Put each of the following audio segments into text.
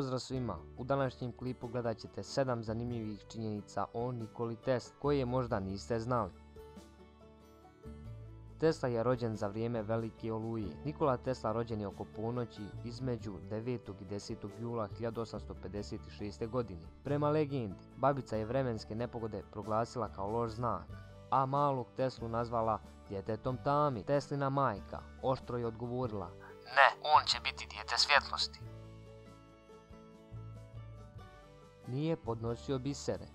Pozdrav svima, u današnjem klipu gledat ćete 7 zanimljivih činjenica o Nikoli Tesli koje možda niste znali. Tesla je rođen za vrijeme Velike oluje. Nikola Tesla rođen je oko ponoći između 9. i 10. jula 1856. godine. Prema legendi, babica je vremenske nepogode proglasila kao loš znak, a malog Teslu nazvala djetetom tami. Teslina majka oštro je odgovorila: "Ne, on će biti dijete svjetlosti." Nije podnosio bisere.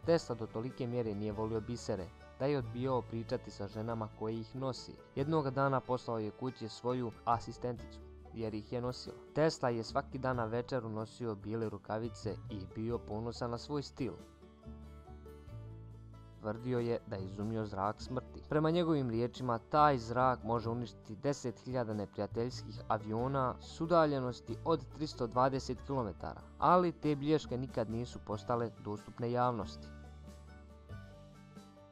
Tesla do tolike mjere nije volio bisere da je odbijao pričati sa ženama koje ih nosi. Jednoga dana poslao je kući svoju asistenticu jer ih je nosila. Tesla je svaki dan na večeru nosio bijele rukavice i bio ponosan na svoj stil. Tvrdio je da je izumio zrak smrti. Prema njegovim riječima, taj zrak može uništiti 10.000 neprijateljskih aviona s udaljenosti od 320 km, ali te bilješke nikad nisu postale dostupne javnosti.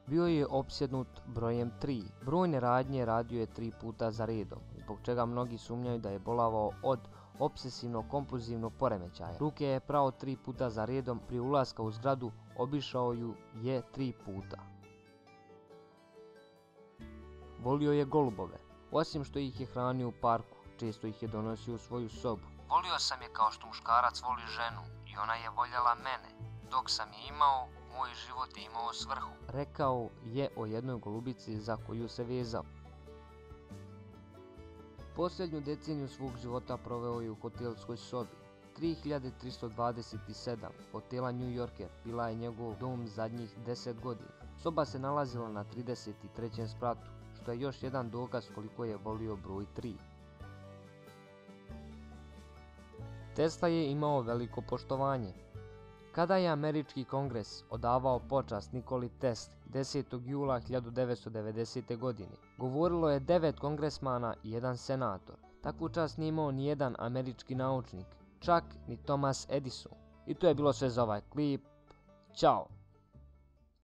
Bio je opsjednut brojem 3. Brojne radnje radio je 3 puta za redom, zbog čega mnogi sumnjaju da je bolavao od obsesivno-kompulzivnog poremećaja. Ruke je prao 3 puta za redom, prije ulaska u zgradu obišao ju je 3 puta. Volio je golubove. Osim što ih je hranio u parku, često ih je donosio u svoju sobu. "Volio sam je kao što muškarac voli ženu i ona je voljela mene. Dok sam je imao, moj život je imao svrhu," rekao je o jednoj golubici za koju se vezao. Posljednju deceniju svog života proveo je u hotelskoj sobi. 3327 hotela New Yorker bila je njegov dom zadnjih 10 godina. Soba se nalazila na 33. spratu, što je još jedan dokaz koliko je volio broj 3. Tesla je imao veliko poštovanje. Kada je Američki kongres odavao počast Nikoli Tesli 10. jula 1990. godine, govorilo je 9 kongresmana i 1 senator. Takvu čast nije imao ni jedan američki naučnik, čak ni Thomas Edison. I to je bilo sve za ovaj klip. Ćao!